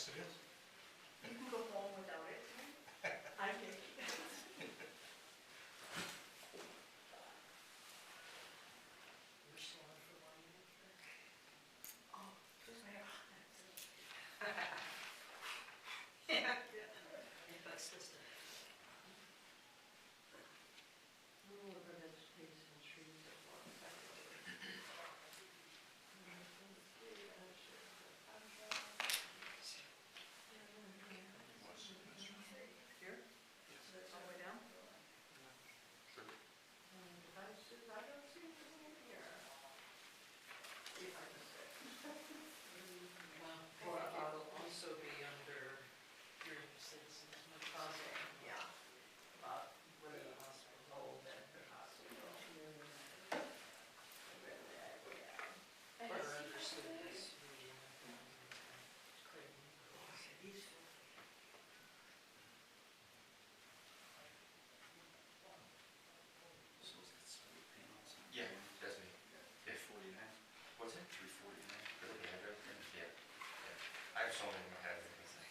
Yes, it is. You can go home without it. I think. You're still on for one minute? Oh, just my hair. Yeah. That's just a Rule of the vegetation and trees that walk Here? Yes. So that's all the way down? Sure. Devices, I don't see anything in here. See if I can say. Well, I think it will also be under your citizens. Okay, yeah. What are the hospitals, old Bedford Hospital? Or under citizens. So is that solar panels? Yeah, that's me. Yeah, 49. What's that? 349? Really, they have everything? Yeah. Yeah. I have so many in my head.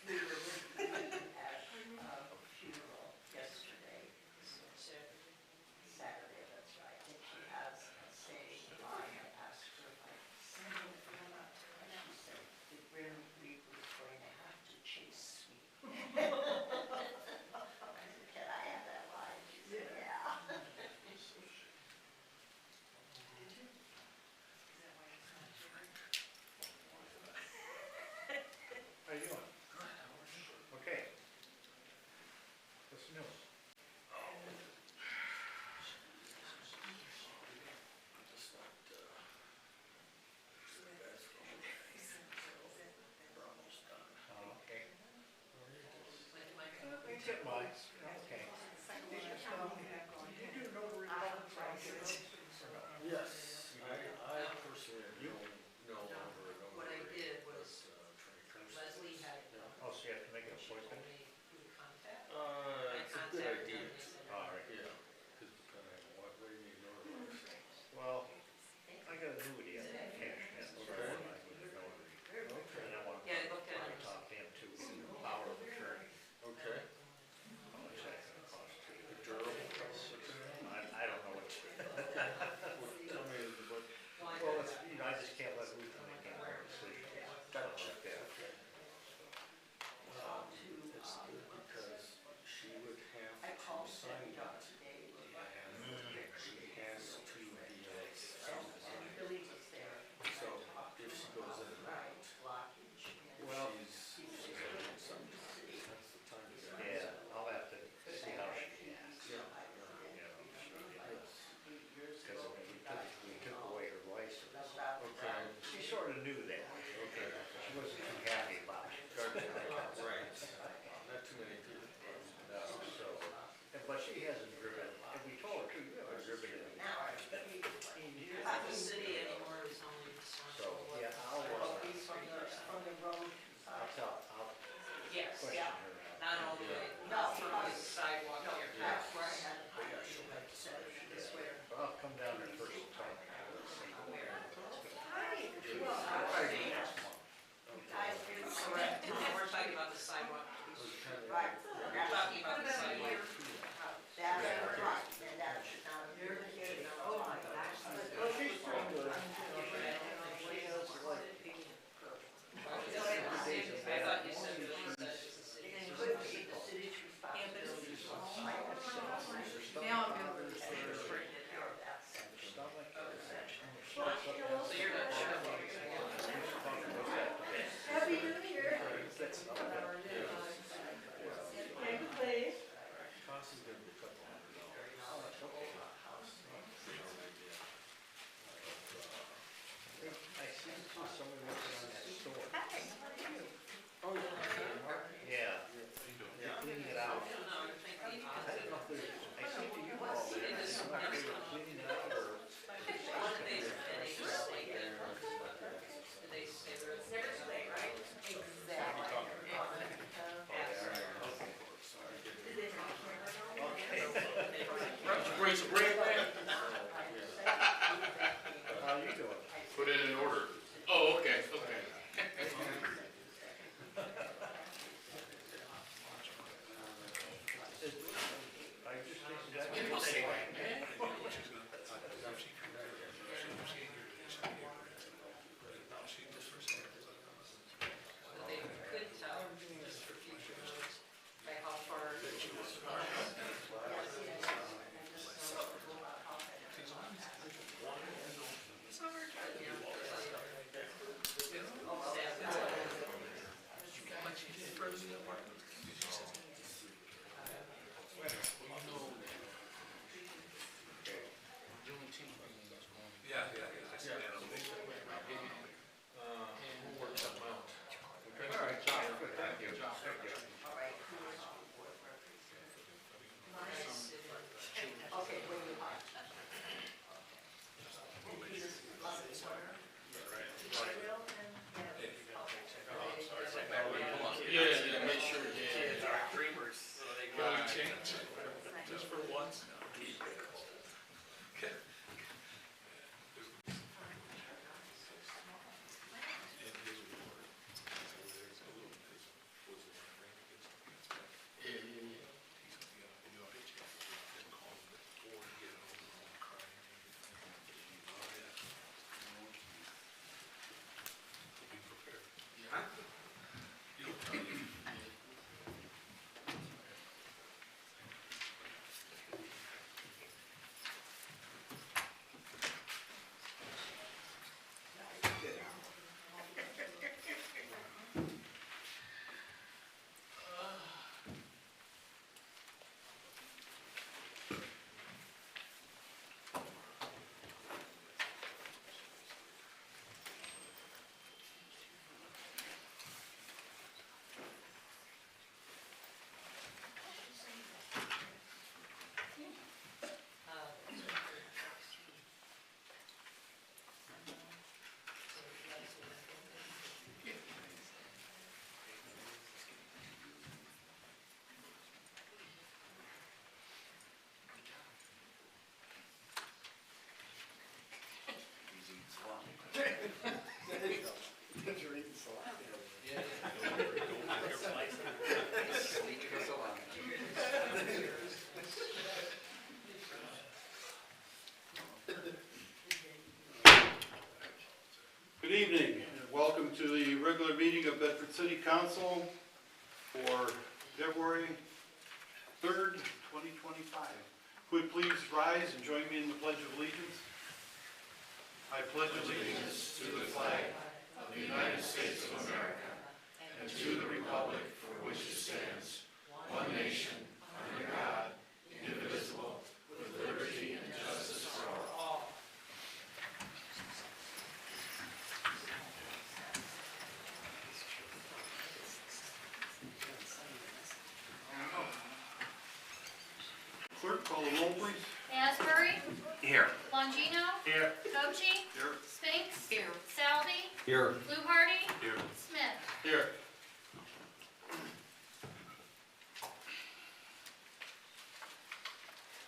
We were at a funeral yesterday, Saturday, that's right. And she has a saying, I asked her if I could sing it for her. And she said, the Grim Reaper is going to have to chase me. I said, can I have that line? She said, yeah. Did you? Is that why it's not here? How you doing? Okay. What's new? Oh, okay. They took mine. Okay. Did you do notary public process? Yes, I personally no longer a What I notary, did but, was attorney Kirsten. Leslie had it. Oh, so you have to make an She told appointment? me who to contact. I It's a good contacted idea. them, they said, All right. Yeah, because kind of, what do you need notarized? Well, I got a annuity on that cash net, so I want to do the notary. Okay. And I want Yeah, I looked at to it. talk to him too, power of attorney. Okay. How much that's gonna cost too. A durable process. I don't know what. Tell me what. Well, it's, you know, I just can't let Ruth make any more decisions. Gotcha. Like that. It's good because she would I have called to sign Debbie up that. today. And she has to be And Billy was there. So if she goes in and out, Blockage. Well, she's doing something. That's the time to get out. Yeah, I'll have to see how she acts. Yeah. Because we took away her license. Okay. She sort of knew that. Okay. She wasn't too happy about it. Right. Not too many people. No, so, but she hasn't driven, and we told her too, you haven't driven in 15 years. not the city anymore, it was only the So, central. yeah, From the road. I'll Yes, question Yeah. her. not all the way, No, not from the because- sidewalk No, here. that's where I had it. This way. But I'll come down there first and talk to her and see where it's Hi. going. Next month. Correct, we're talking about the sidewalk. Right. We're talking about the sidewalk. That's right, and that should not have been. Oh my gosh. Well, she's pretty good. She has like, I thought you said that was the city. It could be the city's responsibility. Now I'm gonna bring it out. stomach. So you're not sure what you're gonna get. Happy New Year. That's not bad. meeting of Bedford City Council for February 3rd, 2025. Could we please rise and join me in the Pledge of Allegiance? I pledge allegiance to the flag of the United States of America and to the republic for which it stands, one nation, under God, indivisible, with liberty and justice for all. Clerk, call the roll, please. Asbury, Here. Longino, Here. Cochee, Here. Spinks, Here. Salvi, Here. Fluharty, Here. Smith. Here.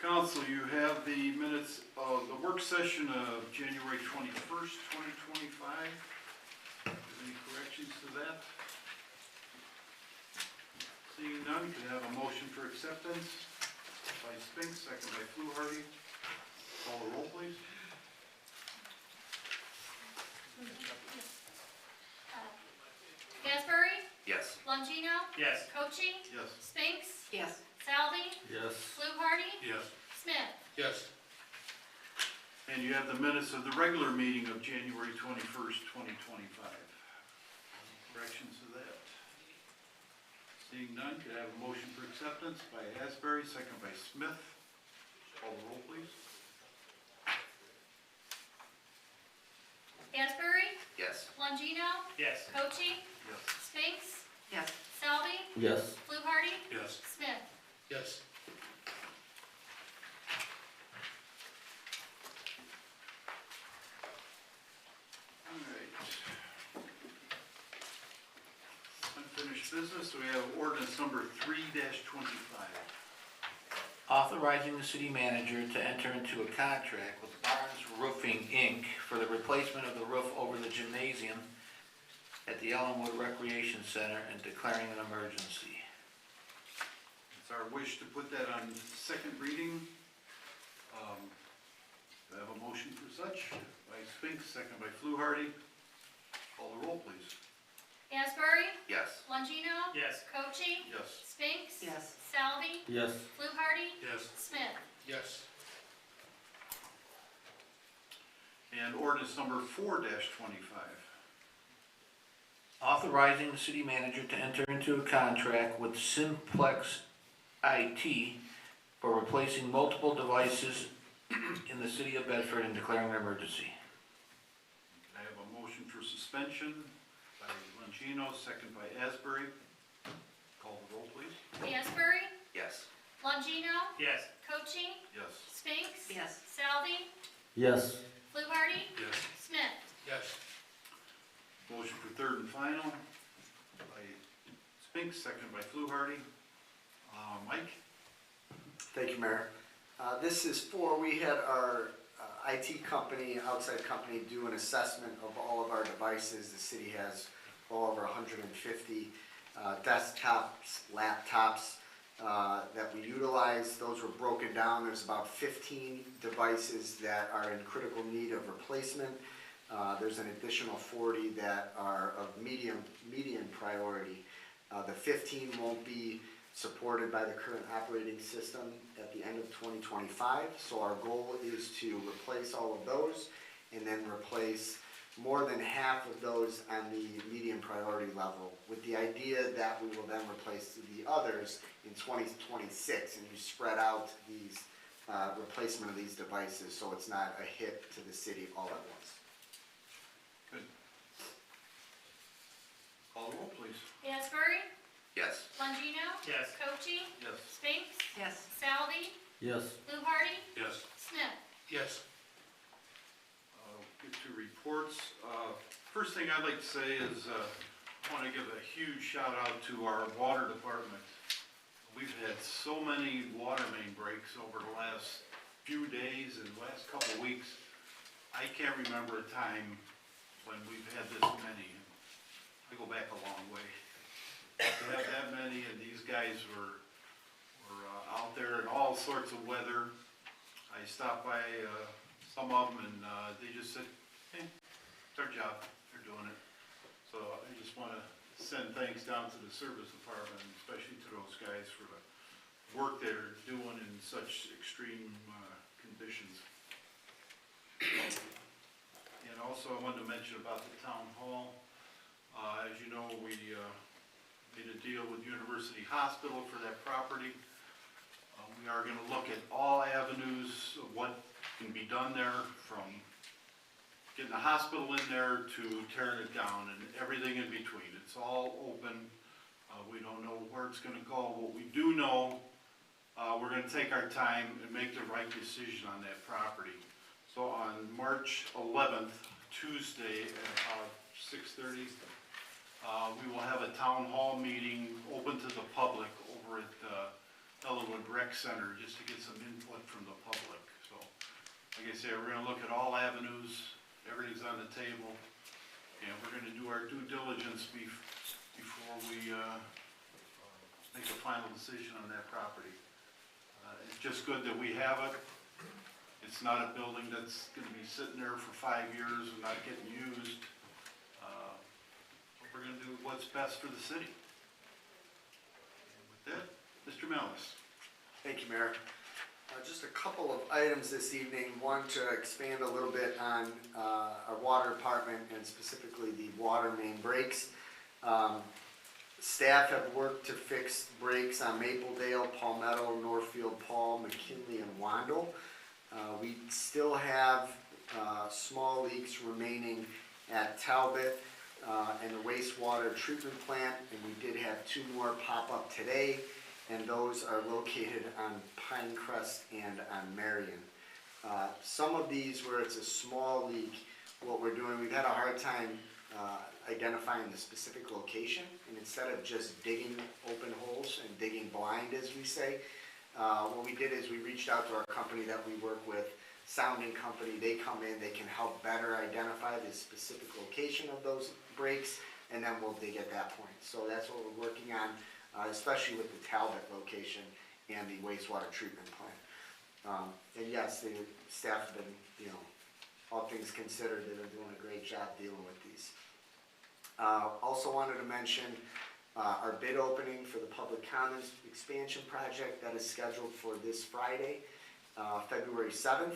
Council, you have the minutes of the work session of January 21st, 2025. Any corrections to that? Seeing none, can I have a motion for acceptance? By Spinks, second by Fluharty. Call the roll, please. Asbury, Yes. Longino, Yes. Cochee, Yes. Spinks, Yes. Salvi, Yes. Fluharty, Yes. Smith. Yes. And you have the minutes of the regular meeting of January 21st, 2025. Any corrections to that? Seeing none, could I have a motion for acceptance by Asbury, second by Smith? Call the roll, please. Asbury, Yes. Longino, Yes. Cochee, Yes. Spinks, Yes. Salvi, Yes. Fluharty, Yes. Smith. Yes. All right. Unfinished business, we have ordinance number 3-25. Authorizing the city manager to enter into a contract with Barnes Roofing, Inc. for the replacement of the roof over the gymnasium at the Ellenwood Recreation Center and declaring an emergency. It's our wish to put that on second reading. Do I have a motion for such? By Spinks, second by Fluharty. Call the roll, please. Asbury, Yes. Longino, Yes. Cochee, Yes. Spinks, Yes. Salvi, Yes. Fluharty, Yes. Smith. Yes. And ordinance number 4-25. Authorizing the city manager to enter into a contract with Simplex IT for replacing multiple devices in the city of Bedford and declaring an emergency. I have a motion for suspension by Longino, second by Asbury. Call the roll, please. Asbury, Yes. Longino, Yes. Cochee, Yes. Spinks, Yes. Salvi, Yes. Fluharty, Yes. Smith. Yes. Motion for third and final by Spinks, second by Fluharty. Mike? Thank you, Mayor. This is we had our IT company, outside company, do an assessment of all of our devices. The city has well over 150 desktops, laptops that we utilize. Those were broken down. There's about 15 devices that are in critical need of replacement. There's an additional 40 that are of medium priority. The 15 won't be supported by the current operating system at the end of 2025. So our goal is to replace all of those and then replace more than half of those on the medium priority level, with the idea that we will then replace the others in 2026, and you spread out these replacement of these devices so it's not a hit to the city all at once. Good. Call the roll, please. Asbury, Yes. Longino, Yes. Cochee, Yes. Spinks, Yes. Salvi, Yes. Fluharty, Yes. Smith. Yes. Get to reports. First thing I'd like to say is I want to give a huge shout out to our water department. We've had so many water main breaks over the last few days and last couple of weeks. I can't remember a time when we've had this many. I go back a long way. To have that many, and these guys were out there in all sorts of weather. I stopped by some of them, and they just said, hey, it's our job, they're doing it. So I just want to send thanks down to the service department, especially to those guys for the work they're doing in such extreme conditions. And also I wanted to mention about the town hall. As you know, we made a deal with University Hospital for that property. We are going to look at all avenues of what can be done there, from getting the hospital in there to tearing it down and everything in between. It's all open. We don't know where it's going to go. What we do know, we're going to take our time and make the right decision on that property. So on March 11th, Tuesday at about 6:30, we will have a town hall meeting open to the public over at Ellenwood Rec Center, just to get some input from the public. So, like I say, we're gonna look at all avenues, everything's on the table, and we're gonna do our due diligence before we make a final decision on that property. It's just good that we have it. It's not a building that's gonna be sitting there for 5 years and not getting used. We're gonna do what's best for the city. And with that, Mr. Mellis. Thank you, Mayor. Just a couple of items this evening. One, to expand a little bit on our water department and specifically the water main breaks. Staff have worked to fix breaks on Mapledale, Palmetto, Northfield, Paul, McKinley, and Wandle. We still have small leaks remaining at Talbot and the wastewater treatment plant, and we did have 2 more pop up today, and those are located on Pinecrest and on Marion. Some of these where it's a small leak, what we're doing, we've had a hard time identifying the specific location, and instead of just digging open holes and digging blind, as we say, what we did is we reached out to our company that we work with, sounding company. They come in, they can help better identify the specific location of those breaks, and then we'll dig at that point. So that's what we're working on, especially with the Talbot location and the wastewater treatment plant. And yes, the staff have been, all things considered, they've been doing a great job dealing with these. Also wanted to mention our bid opening for the Public Commons expansion project that is scheduled for this Friday, February 7th,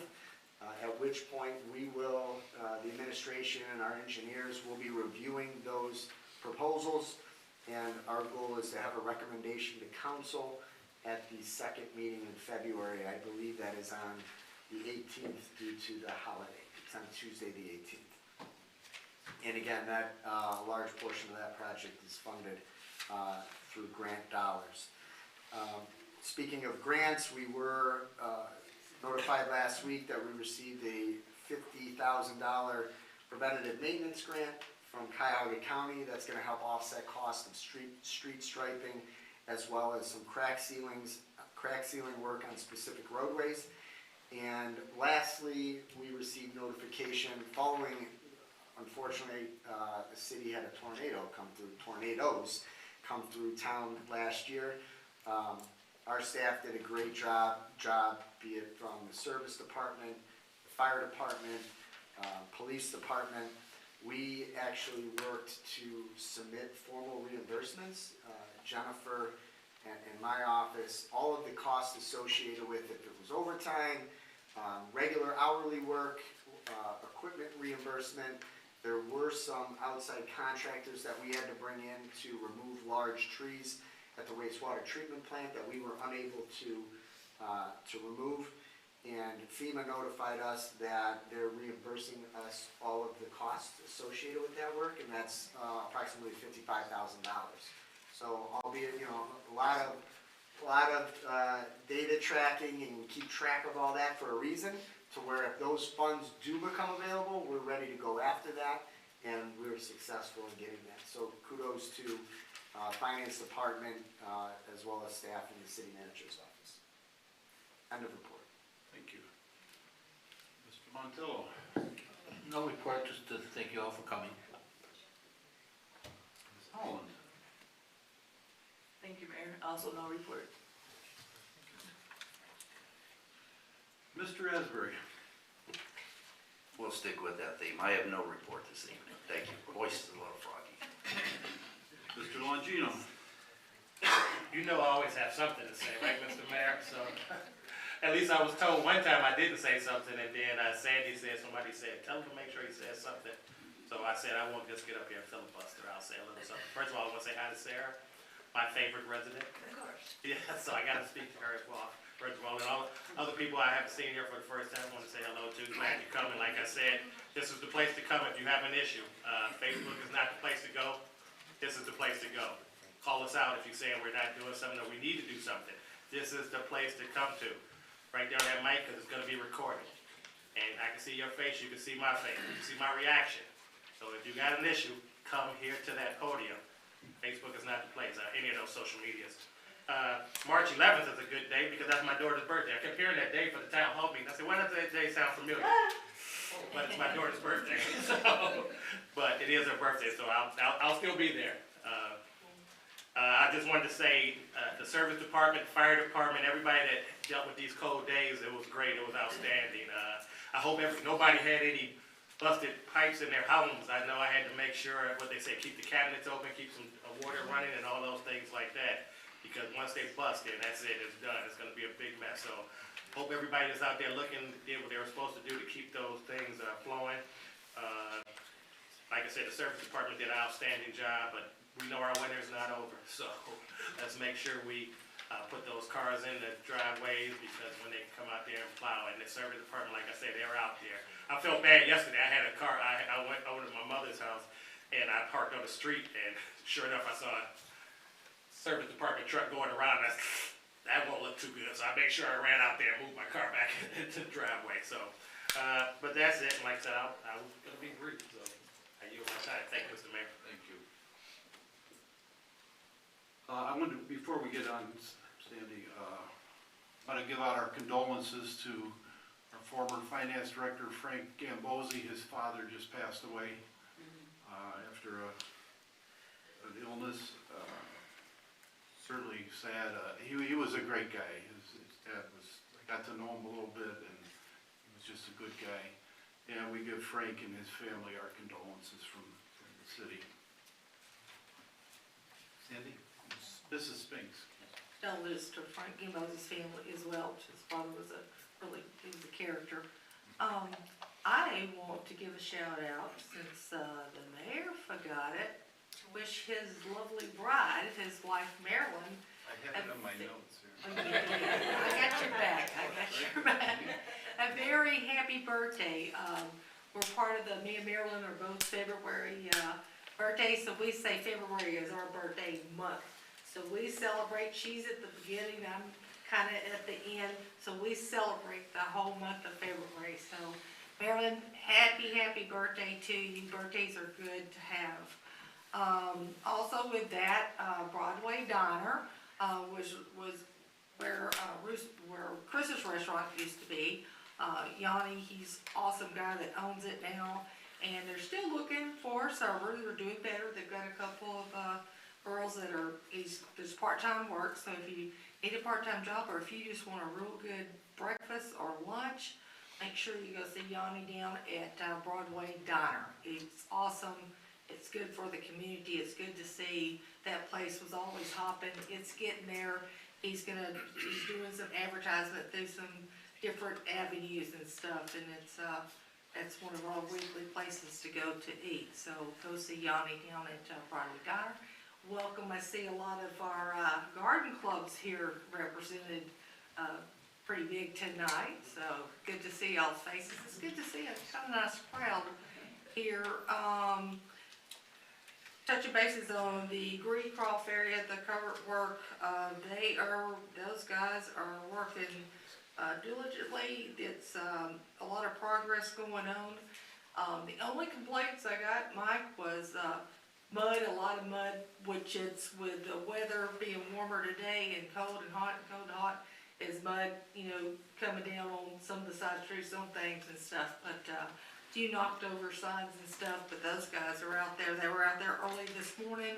at which point we will, the administration and our engineers will be reviewing those proposals, and our goal is to have a recommendation to council at the second meeting in February. I believe that is on the 18th due to the holiday. It's on Tuesday the 18th. And again, that large portion of that project is funded through grant dollars. Speaking of grants, we were notified last week that we received a $50,000 preventative maintenance grant from Cuyahoga County. That's going to help offset costs of street striping, as well as some crack sealing work on specific roadways. And lastly, we received notification following, unfortunately, the city had tornadoes come through town last year. Our staff did a great job, be it from the service department, the fire department, police department. We actually worked to submit formal reimbursements. Jennifer and my office, all of the costs associated with it. If it was overtime, regular hourly work, equipment reimbursement. There were some outside contractors that we had to bring in to remove large trees at the wastewater treatment plant that we were unable to remove. And FEMA notified us that they're reimbursing us all of the costs associated with that work, and that's approximately $55,000. So albeit, a lot of data tracking, and we keep track of all that for a reason, to where if those funds do become available, we're ready to go after that, and we were successful in getting that. So kudos to Finance Department, as well as staff in the City Manager's Office. End of report. Thank you. Mr. Montillo. No report, just to thank you all for coming. Ms. Holland. Thank you, Mayor. Also no report. Mr. Asbury. We'll stick with that theme. I have no report this evening. Thank you. Voice is a little froggy. Mr. Longino. You know I always have something to say, right, Mr. Mayor? So, at least I was told one time I didn't say something, and then Sandy said, somebody said, tell him to make sure he says something. So I said, I won't just get up here and filibuster, I'll say a little something. First of all, I want to say hi to Sarah, my favorite resident. Of course. Yeah, so I gotta speak to her as well. First of all, and all other people I haven't seen here for the first time, I want to say hello to. Glad you're coming. Like I said, this is the place to come if you have an issue. Facebook is not the place to go. This is the place to go. Call us out if you're saying we're not doing something or we need to do something. This is the place to come to. Right there on that mic, because it's gonna be recorded. And I can see your face, you can see my face, you can see my reaction. So if you got an issue, come here to that podium. Facebook is not the place, any of those social medias. March 11th is a good day because that's my daughter's birthday. I kept hearing that day for the town hall meeting. I said, why does that day sound familiar? But it's my daughter's birthday, so, but it is her birthday, so I'll still be there. I just wanted to say, the service department, fire department, everybody that dealt with these cold days, it was great, it was outstanding. I hope nobody had any busted pipes in their homes. I know I had to make sure, what they say, keep the cabinets open, keep some water running and all those things like that. Because once they bust it, that's it, it's done. It's gonna be a big mess. So hope everybody that's out there looking did what they were supposed to do to keep those things flowing. Like I said, the service department did an outstanding job, but we know our winter's not over. So let's make sure we put those cars in the driveways because when they come out there and plow, and the service department, like I said, they're out there. I felt bad yesterday. I had a car, I went over to my mother's house and I parked on the street and sure enough, I saw a service department truck going around. That won't look too good. So I made sure I ran out there and moved my car back into the driveway. So, but that's it. And like I said, I was gonna be brief. So I yield my time. Thank you, Mr. Mayor. Thank you. I wanted to, before we get on, Sandy, I want to give out our condolences to our former finance director, Frank Gambosi. His father just passed away after an illness. Certainly sad. He was a great guy. His dad I got to know him a little bit, and he was just a good guy. And we give Frank and his family our condolences from the city. Sandy? Mrs. Spinks. Condolences to Frank Gimbos's family as well. His father was he was a character. I want to give a shout out, since the mayor forgot it, to wish his lovely bride, his wife Marilyn. I have it on my notes here. Oh, you did. I got your back, A very happy birthday. We're part of me and Marilyn are both February birthdays, so we say February is our birthday month. So we celebrate, she's at the beginning, I'm kinda at the end, so we celebrate the whole month of February. So Marilyn, happy birthday to you. Birthdays are good to have. Also with that, Broadway Diner, was where Chris's restaurant used to be. Yanni, he's awesome guy that owns it now, and they're still looking for servers. They're doing better. They've got a couple of girls that there's part-time work, so if you need a part-time job or if you just want a real good breakfast or lunch, make sure you go see Yanni down at Broadway Diner. It's awesome. It's good for the community. It's good to see. That place was always hopping. It's getting there. He's doing some advertisement through some different avenues and stuff, and it's one of our weekly places to go to eat. So go see Yanni down at Broadway Diner. Welcome. I see a lot of our garden clubs here represented pretty big tonight, so good to see y'all's faces. It's good to see a kind of nice crowd here. Touching bases on the Greecroft area, the cover work, those guys are working diligently. It's a lot of progress going on. The only complaints I got, Mike, was mud, a lot of mud, which it's with the weather being warmer today and cold and hot, is mud, coming down on some of the side streets on things and stuff. But a few knocked over signs and stuff, but those guys are out there. They were out there early this morning.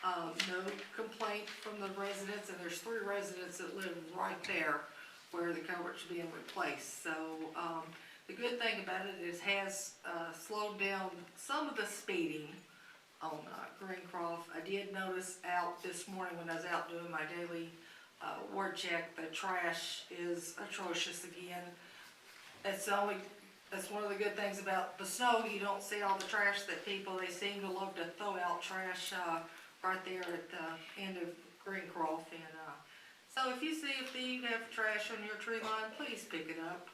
No complaint from the residents, and there's 3 residents that live right there where the culvert's being replaced. So the good thing about it is has slowed down some of the speeding. on Greencroft. I did notice out this morning when I was out doing my daily ward check, the trash is atrocious again. That's one of the good things about the snow. You don't see all the trash that they seem to love to throw out trash right there at the end of Greencroft. And so if you have trash on your tree line, please pick it up.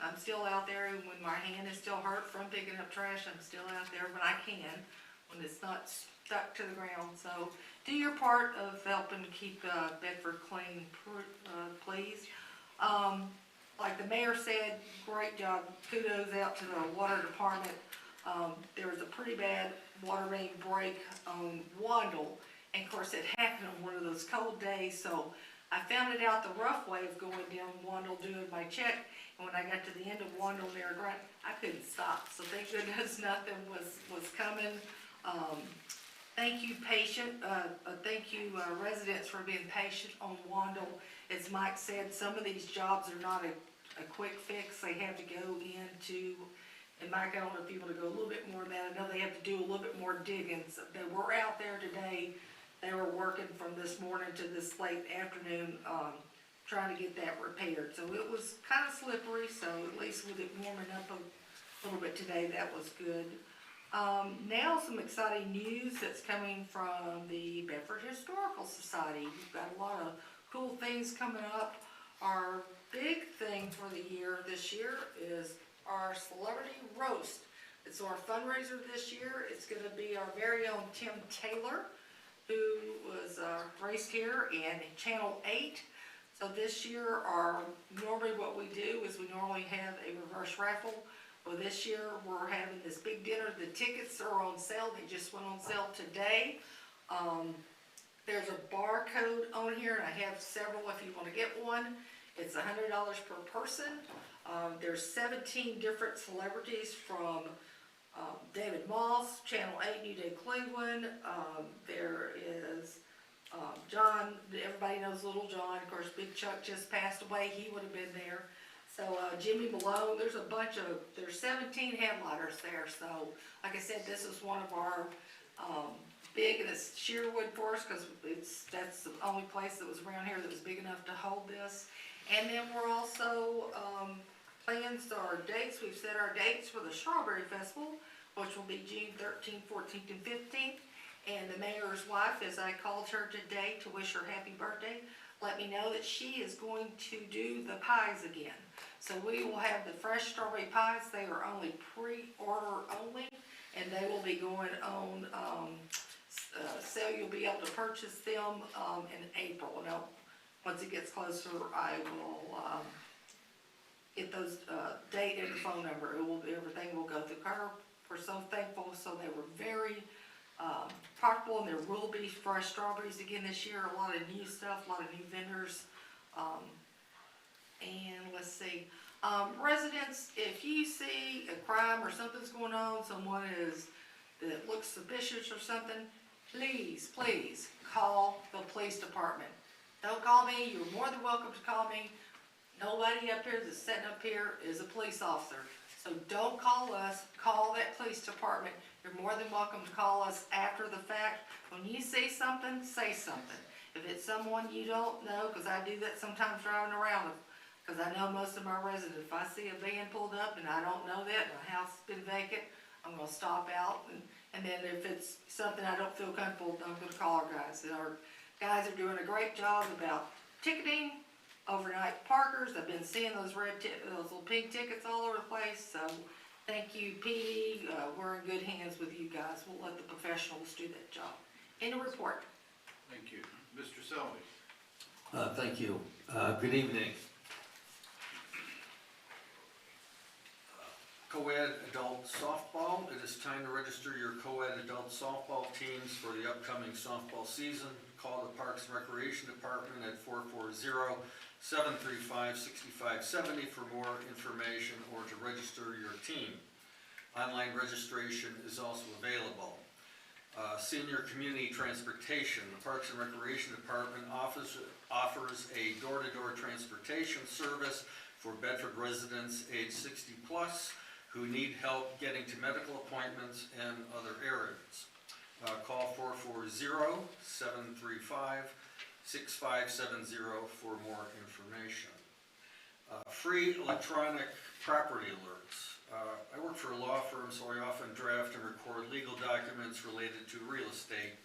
I'm still out there, and when my hand is still hurt from picking up trash, I'm still out there when I can, when it's not stuck to the ground. So do your part of helping keep Bedford clean, please. Like the mayor said, great job. Kudos out to the water department. There was a pretty bad water main break on Wandle, and of course it happened on one of those cold days, so I found it out the rough way of going down Wandle doing my check, and when I got to the end of Wandle near Grant, I couldn't stop, so thank goodness nothing was coming. Thank you residents for being patient on Wandle. As Mike said, some of these jobs are not a quick fix. They have to go into, and Mike, I don't know if you want to go a little bit more than that. I know they have to do a little bit more digging. So they were out there today. They were working from this morning to this late afternoon, trying to get that repaired. So it was kind of slippery, so at least with it warming up a little bit today, that was good. Now some exciting news that's coming from the Bedford Historical Society. We've got a lot of cool things coming up. Our big thing for the year this year is our celebrity roast. It's our fundraiser this year. It's going to be our very own Tim Taylor, who was raised here in Channel 8. So this year, normally what we do is we normally have a reverse raffle. Well, this year we're having this big dinner. The tickets are on sale. They just went on sale today. There's a barcode on here, and I have several if you want to get one. It's $100 per person. There's 17 different celebrities from David Moss, Channel 8, New Day Cleveland. There is John, everybody knows Little John. Of course, Big Chuck just passed away. He would have been there. So Jimmy Malone, there's 17 headliners there. So like I said, this is one of our big, and it's Sherwood for us because that's the only place that was around here that was big enough to hold this. And then we're also plans our dates. We've set our dates for the Strawberry Festival, which will be June 13th, 14th, and 15th. And the mayor's wife, as I called her today to wish her happy birthday, let me know that she is going to do the pies again. So we will have the fresh strawberry pies. They are only pre-order only, and they will be going on sale. You'll be able to purchase them in April. Now, once it gets closer, I will get those date and phone number. Everything will go through her. We're so thankful. So they were very profitable, and there will be fresh strawberries again this year. A lot of new stuff, a lot of new vendors. And let's see, residents, if you see a crime or something's going on, someone that looks suspicious or something, please call the police department. Don't call me. You're more than welcome to call me. Nobody up here that's sitting up here is a police officer. So don't call us, call that police department. You're more than welcome to call us after the fact. When you see something, say something. If it's someone you don't know, because I do that sometimes driving around, because I know most of my residents, if I see a van pulled up and I don't know that, and the house has been vacant, I'm gonna stop out, and then if it's something I don't feel comfortable, I'm gonna call our guys. And our guys are doing a great job about ticketing, overnight parkers. I've been seeing those those little pink tickets all over the place, so thank you, PD. We're in good hands with you guys. We'll let the professionals do that job. End of report. Thank you. Mr. Selby. Thank you. Good evening. Co-ed adult softball. It is time to register your co-ed adult softball teams for the upcoming softball season. Call the Parks and Recreation Department at 440-735-6570 for more information or to register your team. Online registration is also available. Senior community transportation. The Parks and Recreation Department offers a door-to-door transportation service for Bedford residents age 60 plus who need help getting to medical appointments and other errands. call 440-735-6570 for more information. Free electronic property alerts. I work for a law firm, so I often draft and record legal documents related to real estate.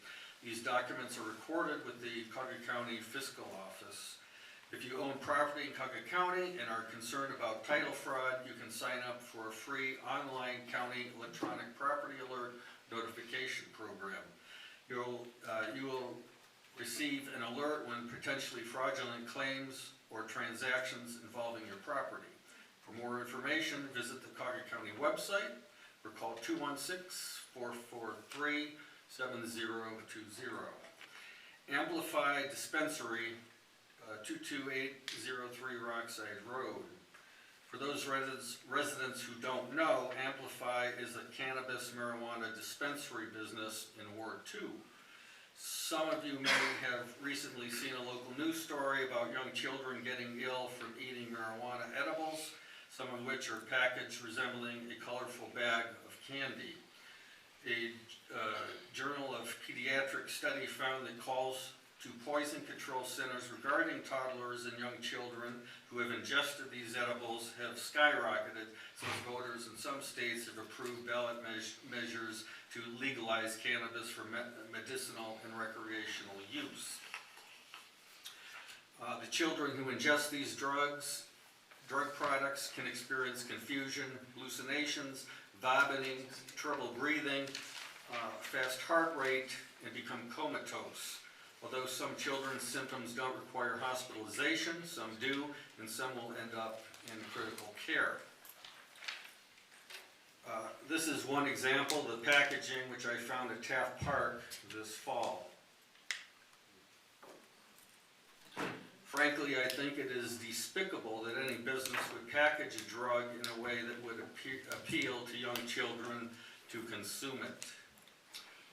These documents are recorded with the Cuyahoga County Fiscal Office. If you own property in Cuyahoga County and are concerned about title fraud, you can sign up for a free online county electronic property alert notification program. You will receive an alert when potentially fraudulent claims or transactions involving your property. For more information, visit the Cuyahoga County website or call 216-443-7020. Amplify Dispensary, 22803 Rockside Road. For those residents who don't know, Amplify is a cannabis marijuana dispensary business in Ward 2. Some of you may have recently seen a local news story about young children getting ill from eating marijuana edibles, some of which are packaged resembling a colorful bag of candy. A Journal of Pediatric study found that calls to poison control centers regarding toddlers and young children who have ingested these edibles have skyrocketed since voters in some states have approved ballot measures to legalize cannabis for medicinal and recreational use. The children who ingest these drug products can experience confusion, hallucinations, vomiting, trouble breathing, fast heart rate, and become comatose. Although some children's symptoms don't require hospitalization, some do, and some will end up in critical care. This is one example of the packaging which I found at Taft Park this fall. Frankly, I think it is despicable that any business would package a drug in a way that would appeal to young children to consume it.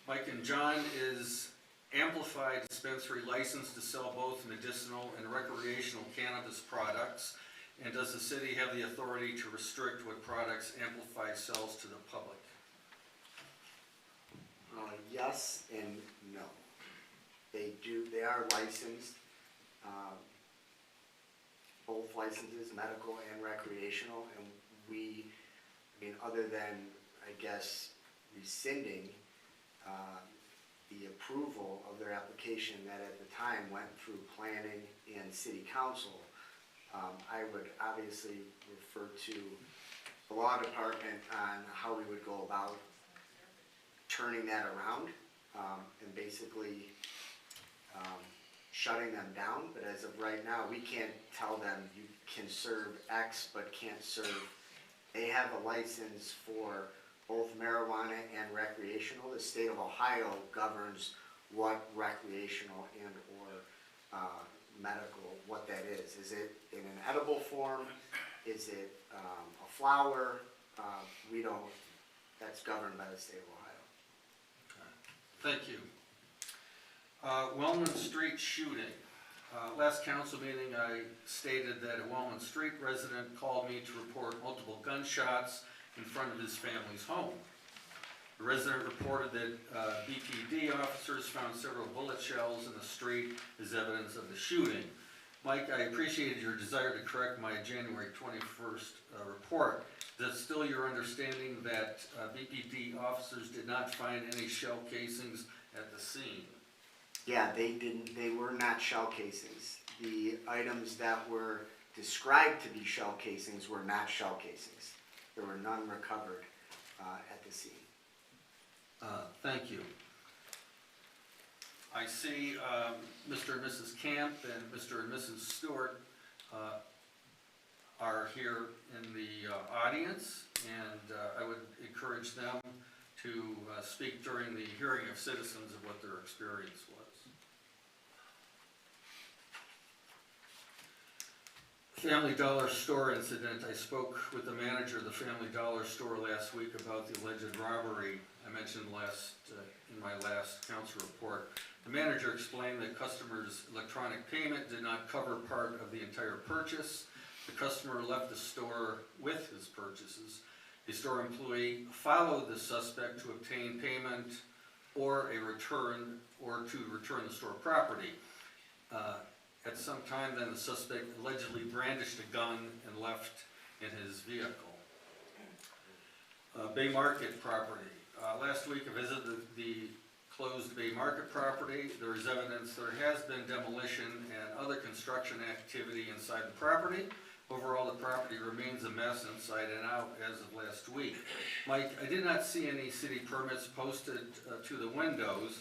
Mike and John is Amplify Dispensary licensed to sell both medicinal and recreational cannabis products, and does the city have the authority to restrict what products Amplify sells to the public? Yes and no. They are licensed, both licenses, medical and recreational, and other than, I guess, rescinding the approval of their application that at the time went through planning and city council, I would obviously refer to the law department on how we would go about turning that around, and basically shutting them down. But as of right now, we can't tell them you can serve X but can't serve. They have a license for both marijuana and recreational. The state of Ohio governs what recreational and or medical, what that is. Is it in an edible form? Is it a flower? We don't, that's governed by the state of Ohio. Okay. Thank you. Wellman Street shooting. Last council meeting, I stated that a Wellman Street resident called me to report multiple gunshots in front of his family's home. The resident reported that BPD officers found several bullet shells in the street as evidence of the shooting. Mike, I appreciated your desire to correct my January 21st report. Is it still your understanding that BPD officers did not find any shell casings at the scene? Yeah, they were not shell casings. The items that were described to be shell casings were not shell casings. There were none recovered at the scene. Thank you. I see Mr. and Mrs. Camp and Mr. and Mrs. Stewart are here in the audience, and I would encourage them to speak during the hearing of citizens of what their experience was. Family Dollar Store incident. I spoke with the manager of the Family Dollar Store last week about the alleged robbery I mentioned in my last council report. The manager explained that customers' electronic payment did not cover part of the entire purchase. The customer left the store with his purchases. The store employee followed the suspect to obtain payment or a return, or to return the stored property. At some time, then the suspect allegedly brandished a gun and left in his vehicle. Bay Market property. Last week I visited the closed Bay Market property. There is evidence there has been demolition and other construction activity inside the property. Overall, the property remains a mess inside and out as of last week. Mike, I did not see any city permits posted to the windows.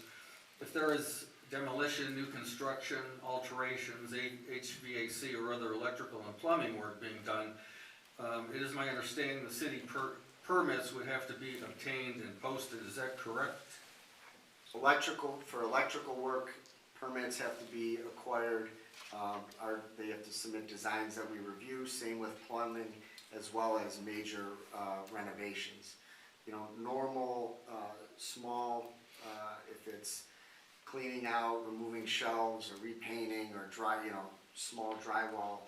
If there is demolition, new construction, alterations, HVAC or other electrical and plumbing work being done, it is my understanding the city permits would have to be obtained and posted. Is that correct? For electrical work, permits have to be acquired. They have to submit designs that we review, same with plumbing, as well as major renovations. You know, normal, small, if it's cleaning out, removing shelves, or repainting, or small drywall,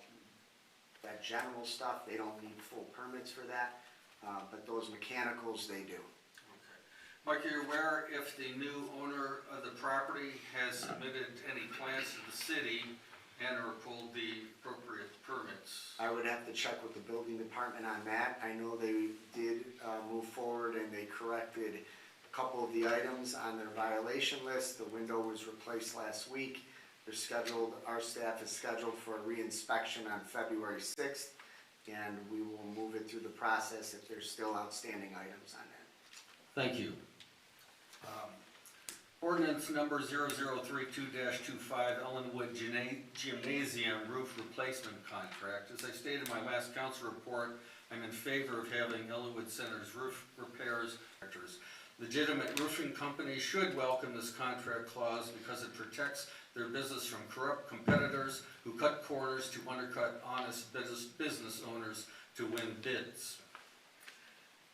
that general stuff, they don't need full permits for that, but those mechanicals, they do. Mike, are you aware if the new owner of the property has submitted any plans to the city and or pulled the appropriate permits? I would have to check with the building department on that. I know they did move forward and they corrected a couple of the items on their violation list. The window was replaced last week. Our staff is scheduled for a re-inspection on February 6th, and we will move it through the process if there's still outstanding items on that. Thank you. Ordinance number 0032-25, Ellenwood Gymnasium Roof Replacement Contract. As I stated in my last council report, I'm in favor of having Ellenwood Center's roof repairs. Legitimate roofing companies should welcome this contract clause because it protects their business from corrupt competitors who cut corners to undercut honest business owners to win bids.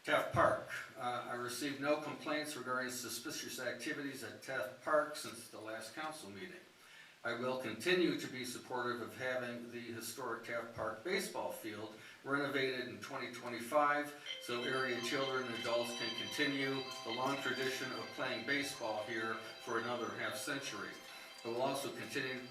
Taft Park. I received no complaints regarding suspicious activities at Taft Park since the last council meeting. I will continue to be supportive of having the historic Taft Park baseball field renovated in 2025 so area children and adults can continue the long tradition of playing baseball here for another half century. I will also continue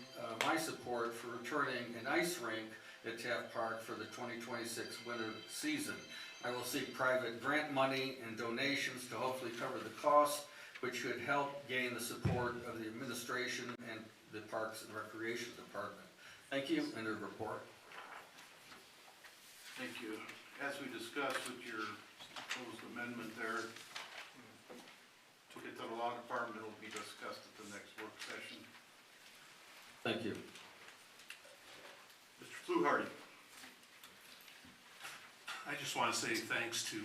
my support for returning an ice rink at Taft Park for the 2026 winter season. I will seek private grant money and donations to hopefully cover the cost, which should help gain the support of the administration and the Parks and Recreation Department. Thank you, and a report. Thank you. As we discussed with your proposed amendment there, took it to the law department, it'll be discussed at the next work session. Thank you. Mr. Fluharty. I just want to say thanks to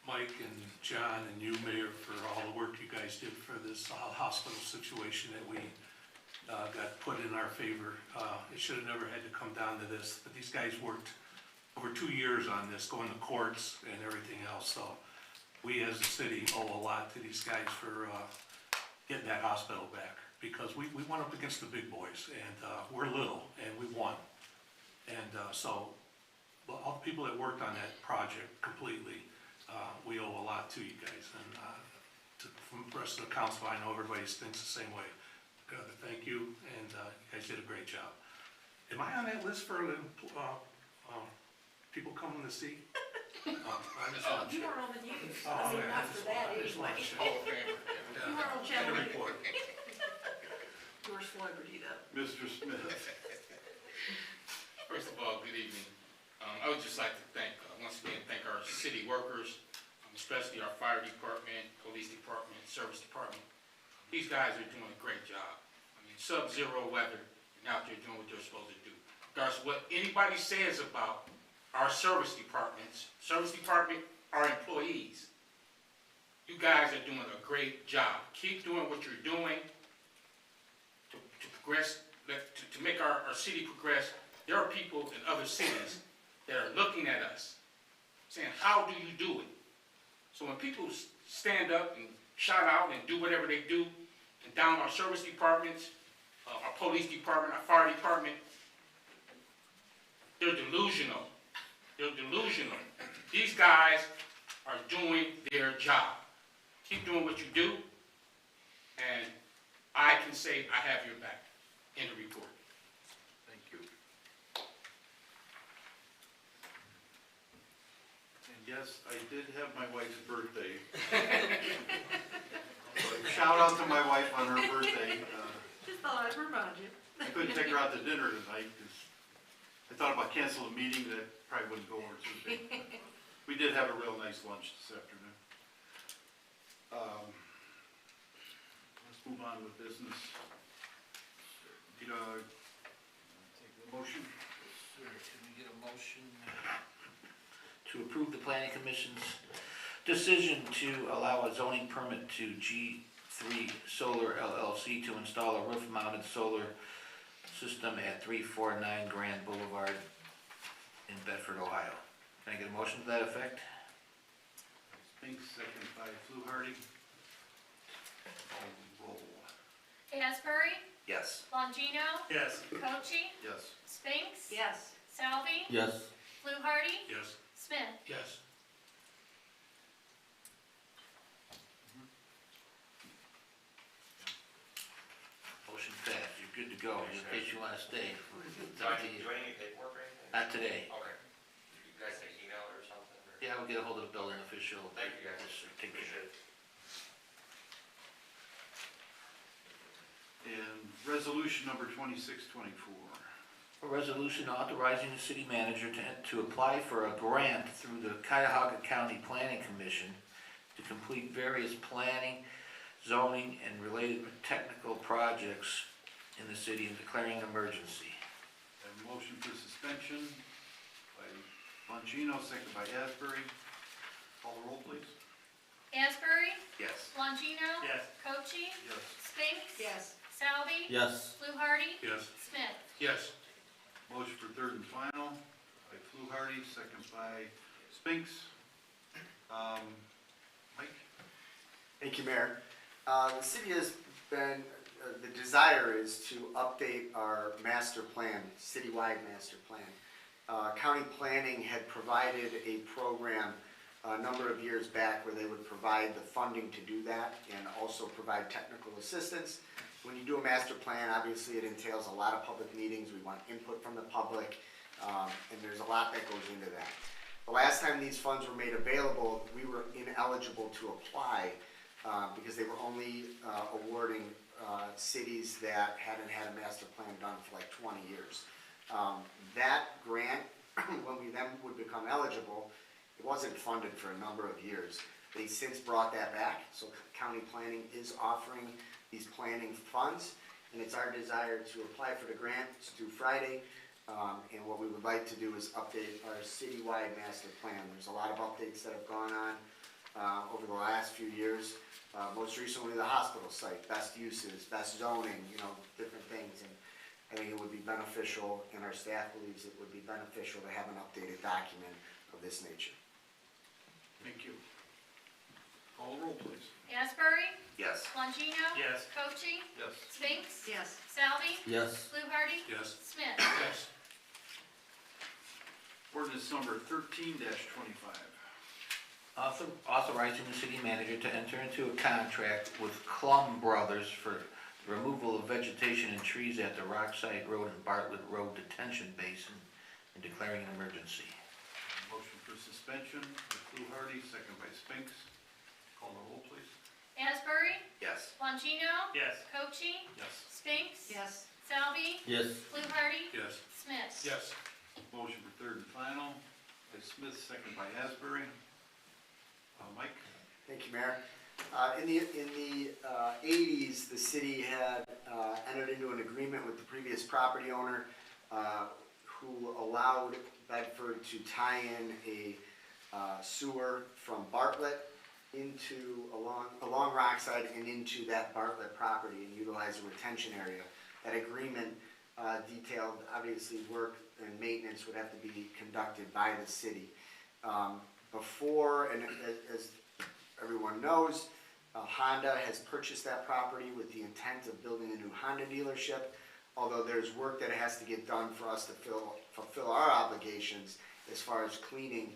Mike and John and you, Mayor, for all the work you guys did for this hospital situation that we got put in our favor. It should have never had to come down to this, but these guys worked over 2 years on this, going to courts and everything else. So we as a city owe a lot to these guys for getting that hospital back, because we went up against the big boys, and we're little, and we won. And so all the people that worked on that project completely, we owe a lot to you guys. And from the rest of the council, I know everybody thinks the same way. Thank you, and you guys did a great job. Am I on that list for people coming to see? I just want to You check. were on the news. Oh, I mean, okay. not for that I just want to anyway. check. You were on Get a Channel report. You're a celebrity though. Mr. Smith. First of all, good evening. I would just like to once again, thank our city workers, especially our fire department, police department, service department. These guys are doing a great job. I mean, sub-zero weather, and out there doing what they're supposed to do. Regardless of what anybody says about our service departments, our employees, you guys are doing a great job. Keep doing what you're doing to progress, to make our city progress. There are people in other cities that are looking at us, saying, how do you do it? So when people stand up and shout out and do whatever they do, and down our service departments, our police department, our fire department, they're delusional. They're delusional. These guys are doing their job. Keep doing what you do. and I can say I have your back in the report. Thank you. And yes, I did have my wife's birthday. Shout out to my wife on her birthday. Just thought I'd remind you. I couldn't take her out to dinner tonight because I thought about canceling a meeting that probably wouldn't go over too big. We did have a real nice lunch this afternoon. Let's move on with business. Need a motion? Sir, can we get a motion to approve the planning commission's decision to allow a zoning permit to G3 Solar LLC to install a roof-mounted solar system at 349 Grand Boulevard in Bedford, Ohio? Can I get a motion to that effect? Spinks, second by Fluharty. Call roll. Asbury, Yes. Longino, Yes. Cochi, Yes. Spinks, Yes. Salvi, Yes. Fluharty, Yes. Smith. Yes. Motion passed. You're good to go, in case you want to stay. It's Do up I to need you. any paperwork or anything? Not today. Okay. You guys say email or something? Or? Yeah, we'll get a hold of the building official. Thank you, guys. Just take care. Appreciate it. And resolution number 2624. A resolution authorizing the city manager to apply for a grant through the Cuyahoga County Planning Commission to complete various planning, zoning, and related technical projects in the city and declaring an emergency. Have a motion for suspension by Longino, second by Asbury. Call the roll, please. Asbury, Yes. Longino, Yes. Cochi, Yes. Spinks, Yes. Salvi, Yes. Fluharty, Yes. Smith. Yes. Motion for third and final by Fluharty, second by Spinks. Mike? Thank you, Mayor. The city has been, the desire is to update our master plan, citywide master plan. County planning had provided a program a number of years back where they would provide the funding to do that and also provide technical assistance. When you do a master plan, obviously it entails a lot of public meetings, we want input from the public, and there's a lot that goes into that. The last time these funds were made available, we were ineligible to apply because they were only awarding cities that hadn't had a master plan done for like 20 years. That grant, when we then would become eligible, it wasn't funded for a number of years. They since brought that back, so county planning is offering these planning funds, and it's our desire to apply for the grant. It's due Friday, and what we would like to do is update our citywide master plan. There's a lot of updates that have gone on over the last few years. Most recently, the hospital site, best uses, best zoning, different things. And I think it would be beneficial, and our staff believes it would be beneficial to have an updated document of this nature. Thank you. Call the roll, please. Asbury, Yes. Longino, Yes. Cochi, Yes. Spinks, Yes. Salvi, Yes. Fluharty, Yes. Smith. Yes. Ordinance number 13-25. Authorizing the city manager to enter into a contract with Clum Brothers for the removal of vegetation and trees at the Rockside Road and Bartlett Road detention basin and declaring an emergency. Motion for suspension by Fluharty, second by Spinks. Call the roll, please. Asbury, Yes. Longino, Yes. Cochi, Yes. Spinks, Yes. Salvi, Yes. Fluharty, Yes. Smith. Yes. Motion for third and final by Smith, second by Asbury. Mike? Thank you, Mayor. In the 80s, the city had entered into an agreement with the previous property owner who allowed Bedford to tie in a sewer from Bartlett along Rockside and into that Bartlett property and utilize a retention area. That agreement detailed, obviously, work and maintenance would have to be conducted by the city. Before, and as everyone knows, Honda has purchased that property with the intent of building a new Honda dealership, although there's work that has to get done for us to fulfill our obligations as far as cleaning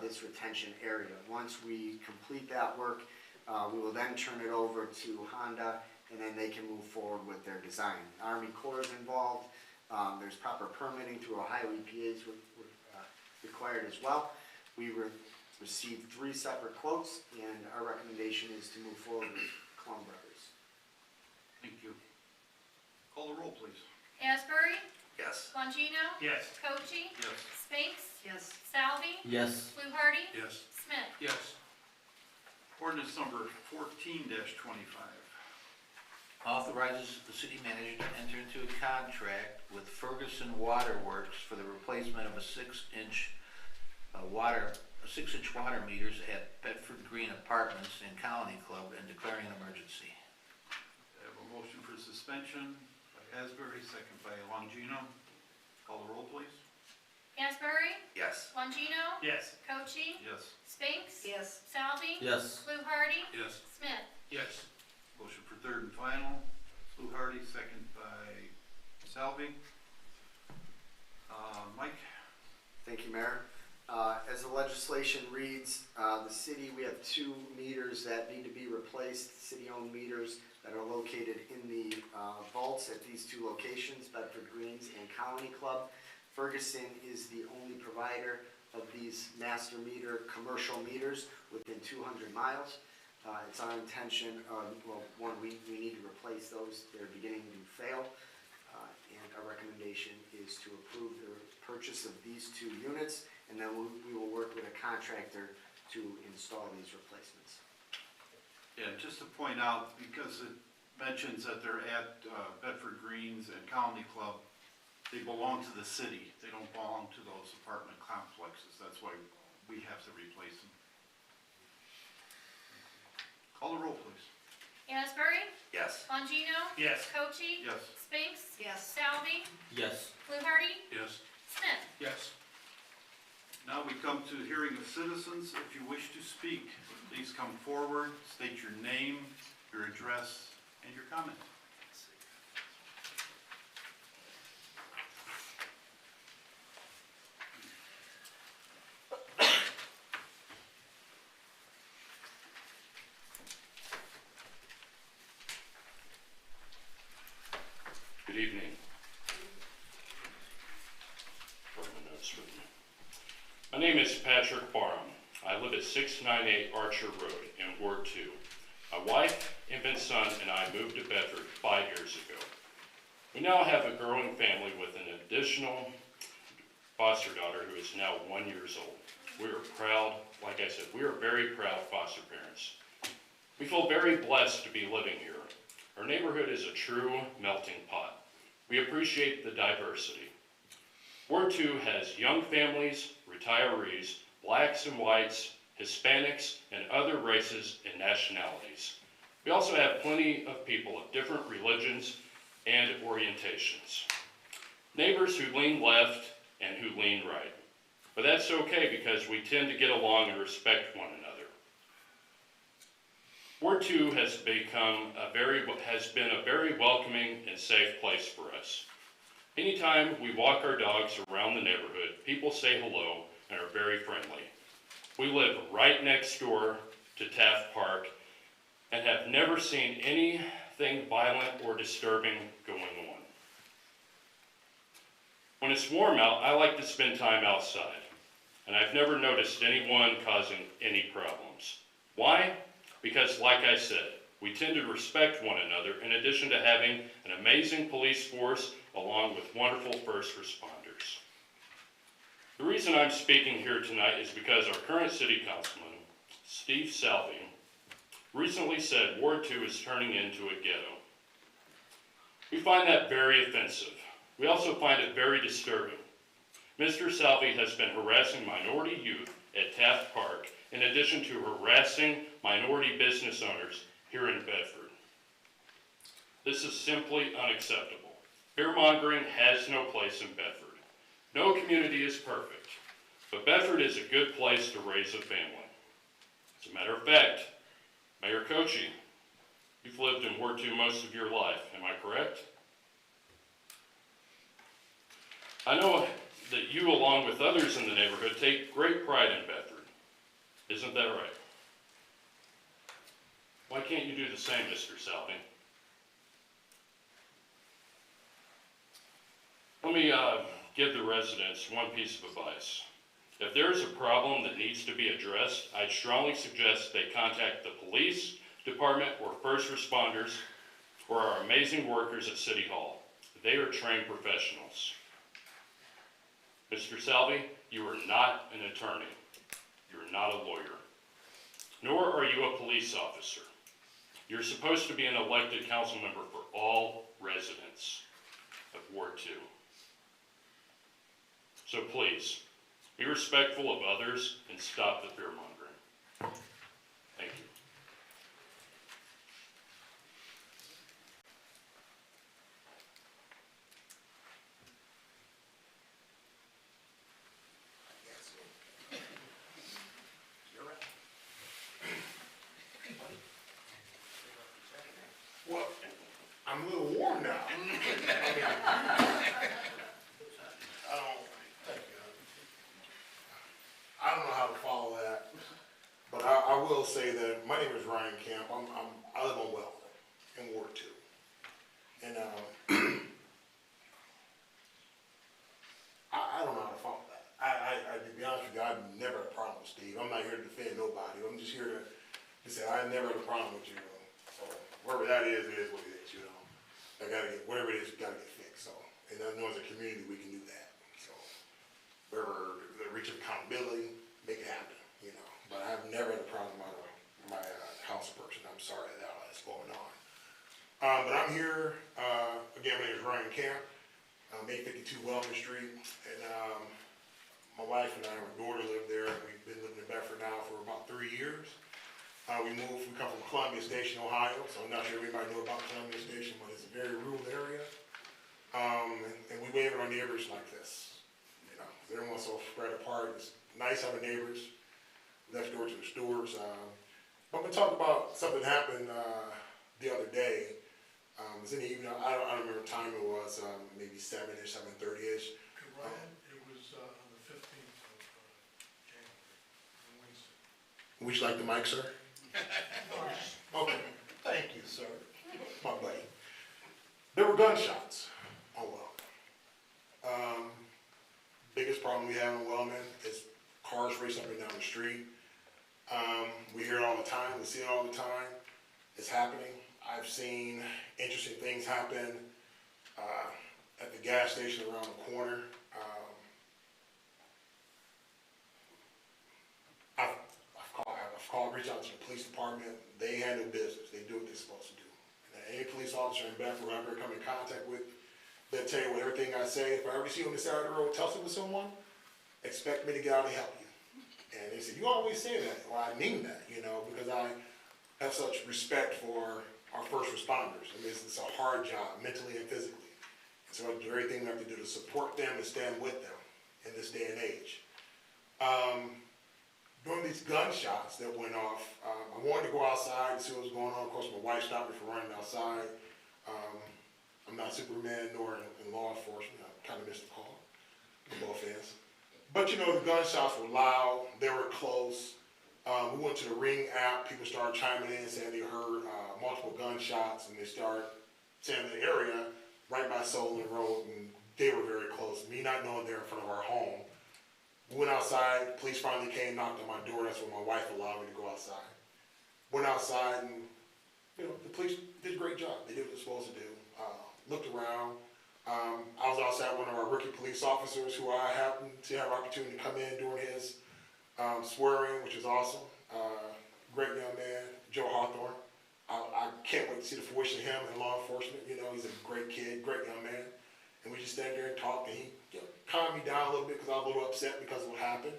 this retention area. Once we complete that work, We will then turn it over to Honda, and then they can move forward with their design. Army Corps is involved. There's proper permitting through Ohio EPA is required as well. We received 3 separate quotes, and our recommendation is to move forward with Cologne Brothers. Thank you. Call the roll, please. Asbury, Yes. Longino, Yes. Cochi, Yes. Spinks, Yes. Salvi, Yes. Fluharty, Yes. Smith. Yes. Ordinance number 14-25. Authorizes the city manager to enter into a contract with Ferguson Waterworks for the replacement of a 6-inch water meters at Bedford Green Apartments and Colony Club and declaring an emergency. I have a motion for suspension by Asbury, second by Longino. Call the roll, please. Asbury, Yes. Longino, Yes. Cochi, Yes. Spinks, Yes. Salvi, Yes. Fluharty, Yes. Smith. Yes. Motion for third and final. Fluharty, second by Salvi. Mike? Thank you, Mayor. As the legislation reads, the city, we have 2 meters that need to be replaced, city-owned meters that are located in the vaults at these 2 locations, Bedford Greens and Colony Club. Ferguson is the only provider of these master meter, commercial meters within 200 miles. It's our intention, we need to replace those. They're beginning to fail. And our recommendation is to approve the purchase of these 2 units, and then we will work with a contractor to install these replacements. Yeah, just to point out, because it mentions that they're at Bedford Greens and Colony Club, they belong to the city. They don't belong to those apartment complexes. That's why we have to replace them. Call the roll, please. Asbury, Yes. Longino, Yes. Cochi, Yes. Spinks, Yes. Salvi, Yes. Fluharty, Yes. Smith. Yes. Now we come to hearing of citizens. If you wish to speak, please come forward, state your name, your address, and your comment. Good evening. Put my notes with me. My name is Patrick Barham. I live at 698 Archer Road in Ward 2. My wife, infant son, and I moved to Bedford 5 years ago. We now have a growing family with an additional foster daughter who is now 1 year old. We are proud, like I said, we are very proud foster parents. We feel very blessed to be living here. Our neighborhood is a true melting pot. We appreciate the diversity. Ward 2 has young families, retirees, blacks and whites, Hispanics, and other races and nationalities. We also have plenty of people of different religions and orientations. Neighbors who lean left and who lean right. But that's okay because we tend to get along and respect one another. Ward 2 has been a very welcoming and safe place for us. Anytime we walk our dogs around the neighborhood, people say hello and are very friendly. We live right next door to Taft Park and have never seen anything violent or disturbing going on. When it's warm out, I like to spend time outside, and I've never noticed anyone causing any problems. Why? Because, like I said, we tend to respect one another in addition to having an amazing police force along with wonderful first responders. The reason I'm speaking here tonight is because our current city councilman, Steve Salvi, recently said Ward 2 is turning into a ghetto. We find that very offensive. We also find it very disturbing. Mr. Salvi has been harassing minority youth at Taft Park in addition to harassing minority business owners here in Bedford. This is simply unacceptable. Fear-mongering has no place in Bedford. No community is perfect, but Bedford is a good place to raise a family. As a matter of fact, Mayor Cochi, you've lived in Ward 2 most of your life, am I correct? I know that you, along with others in the neighborhood, take great pride in Bedford. Isn't that right? Why can't you do the same, Mr. Salvi? Let me give the residents one piece of advice. If there is a problem that needs to be addressed, I'd strongly suggest they contact the police department or first responders or our amazing workers at City Hall. They are trained professionals. Mr. Salvi, you are not an attorney. You are not a lawyer. Nor are you a police officer. You're supposed to be an elected council member for all residents of Ward 2. So please, be respectful of others and stop the fear-mongering. Thank you. Well, I'm a little warm now. I don't know how to follow that, but I will say that my name is Ryan Camp. I live on Well in Ward 2. And I don't know how to follow that. To be honest with you, I've never had a problem with Steve. I'm not here to defend nobody. I'm just here to say I never had a problem with you. So wherever that is what it is, you know. I gotta get, whatever it is, you gotta get fixed. So, and I know as a community, we can do that. So, wherever the reach of accountability, make it happen, you know. But I've never had a problem with my council person. I'm sorry that that's going on. But I'm here, again, my name is Ryan Camp. I'm 852 Wellman Street, and my wife and I, our daughter live there, and we've been living in Bedford now for about 3 years. We come from Columbia Station, Ohio, so I'm not sure if anybody know about Columbia Station, but it's a very rural area. And we wave at our neighbors like this, you know, everyone's so spread apart. It's nice having neighbors next door to the stores. I'm gonna talk about something that happened the other day. It was in the evening, I don't remember what time it was, maybe 7-ish, 7:30-ish. Ryan, it was on the 15th of January, on Wednesday. Would you like the mic, sir? Okay, thank you, sir. My buddy. There were gunshots on Wellman. Biggest problem we have in Wellman is cars racing up and down the street. We hear it all the time, we see it all the time. It's happening. I've seen interesting things happen at the gas station around the corner. I've reached out to the police department. They handle business. They do what they're supposed to do. And any police officer in Bedford I ever come in contact with, they'll tell you everything I say. If I ever see you on the side of the road tussling with someone, expect me to get out and help you. And they said, you always say that. Well, I mean that, you know, because I have such respect for our first responders. I mean, it's a hard job, mentally and physically. And so I do everything we have to do to support them and stand with them in this day and age. During these gunshots that went off, I wanted to go outside and see what was going on. Of course, my wife stopped me from running outside. I'm not Superman nor in law enforcement. I kind of missed the call, no offense. But you know, the gunshots were loud, they were close. We went to the Ring app, people started chiming in saying they heard multiple gunshots, and they started saying the area right by Solon Road, and they were very close. Me not knowing they're in front of our home. We went outside, police finally came, knocked on my door, that's when my wife allowed me to go outside. Went outside and, you know, the police did a great job. They did what they're supposed to do. Looked around. I was outside one of our rookie police officers who I happened to have opportunity to come in during his swearing, which is awesome. Great young man, Joe Hawthorne. I can't wait to see the fruition of him in law enforcement. You know, he's a great kid, great young man. And we just stand there and talk, and he calmed me down a little bit because I was a little upset because of what happened.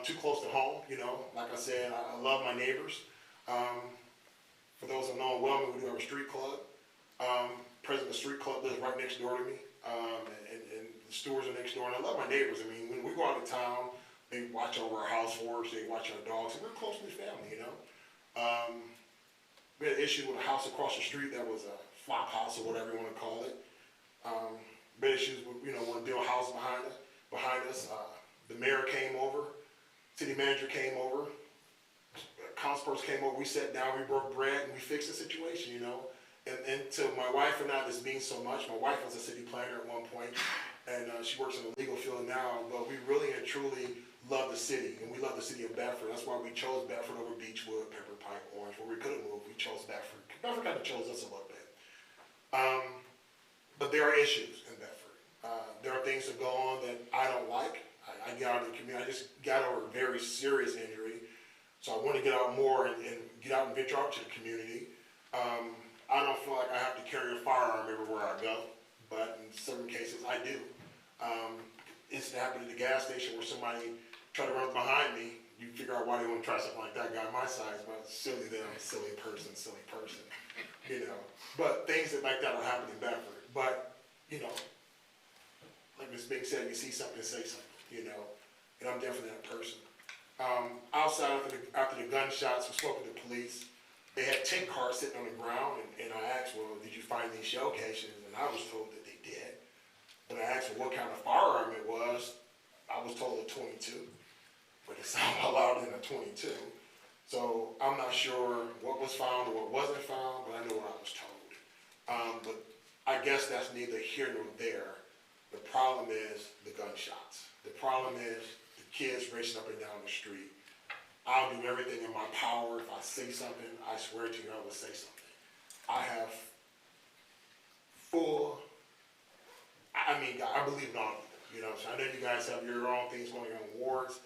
Too close to home, you know. Like I said, I love my neighbors. For those who know in Wellman, we do have a street club. President of the street club lives right next door to me, and the stores are next door. And I love my neighbors. I mean, when we go out of town, they watch over our house for us, they watch our dogs, and we're close to the family, you know. We had an issue with a house across the street that was a flop house or whatever you want to call it. We had issues with, you know, want to build a house behind us. The mayor came over, city manager came over. councilpersons came over, we sat down, we broke bread, and we fixed the situation, you know? And to my wife and I, this means so much. My wife was a city planner at one point, and she works in the legal field now, but we really and truly love the city, and we love the city of Bedford. That's why we chose Bedford over Beechwood, Pepper Pike, Orange. Where we could have moved, we chose Bedford. Bedford kind of chose us a little bit. But there are issues in Bedford. There are things that go on that I don't like. I get out in the community. I just got over a very serious injury, so I want to get out more and get out and venture out to the community. I don't feel like I have to carry a firearm everywhere I go, but in certain cases I do. Incident happened at the gas station where somebody tried to run behind me. You figure out why they want to try something like that, guy my size, but silly them, silly person, you know. But things like that will happen in Bedford. But, you know, like Ms. Big said, you see something, say something, you know, and I'm definitely that person. Outside after the gunshots, we spoke to the police. They had 10 cars sitting on the ground, and I asked, well, did you find these shell casings? And I was told that they did. When I asked what kind of firearm it was, I was told a .22, but it sounded a lot louder than a .22. So I'm not sure what was found or what wasn't found, but I know what I was told. But I guess that's neither here nor there. The problem is the gunshots. The problem is the kids racing up and down the street. I'll do everything in my power. If I say something, I swear to you I will say something. I have I believe in all of you, you know. So I know you guys have your own things going on in wards,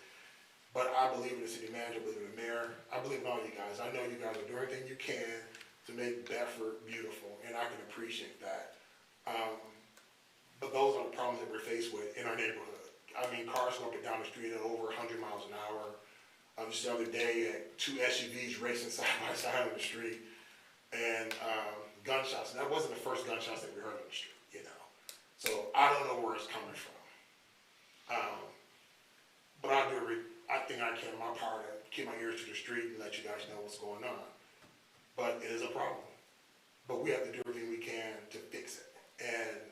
but I believe in the city manager, I believe in the mayor. I believe in all you guys. I know you guys will do everything you can to make Bedford beautiful, and I can appreciate that. But those are the problems that we're faced with in our neighborhood. I mean, cars going up and down the street at over 100 miles an hour. Just the other day, you had 2 SUVs racing side by side on the street, and gunshots. And that wasn't the first gunshots that we heard on the street, you know. So I don't know where it's coming from. But I think I can in my power to keep my ears to the street and let you guys know what's going on. But it is a problem. But we have to do everything we can to fix it. And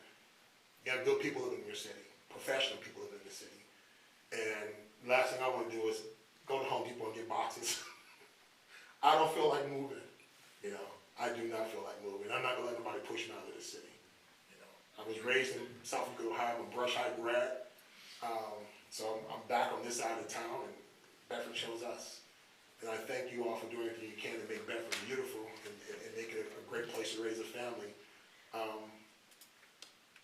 you have good people living in your city, professional people living in the city. And last thing I want to do is go to Home Depot and get boxes. I don't feel like moving, you know. I do not feel like moving. I'm not gonna let nobody push me out of the city, you know. I was raised in South Ohio, I'm a Brush High grad, so I'm back on this side of town, and Bedford chose us. And I thank you all for doing everything you can to make Bedford beautiful and make it a great place to raise a family.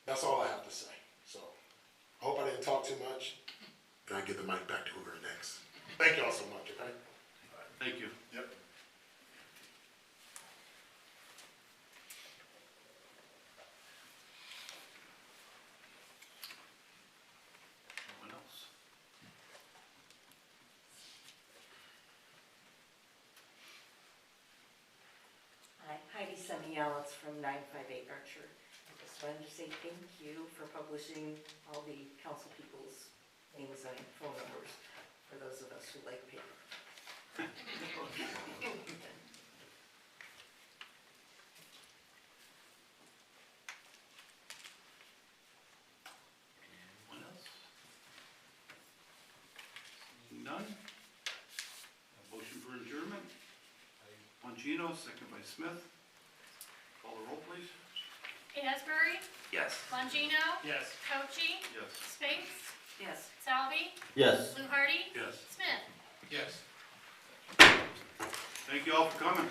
That's all I have to say. So I hope I didn't talk too much. And I give the mic back to whoever next. Thank you all so much, okay? Thank you. Yep. Anyone else? Hi, Heidi Semiolis from 958 Archer. I just wanted to say thank you for publishing all the council people's names and phone numbers for those of us who like paper. Anyone else? Seeing none? A motion for adjournment? Mangino, second by Smith. Call the roll, please. Asbury? Yes. Longino? Yes. Cochi? Yes. Spinks? Yes. Salvi? Yes. Fluharty? Yes. Smith? Yes. Thank you all for coming.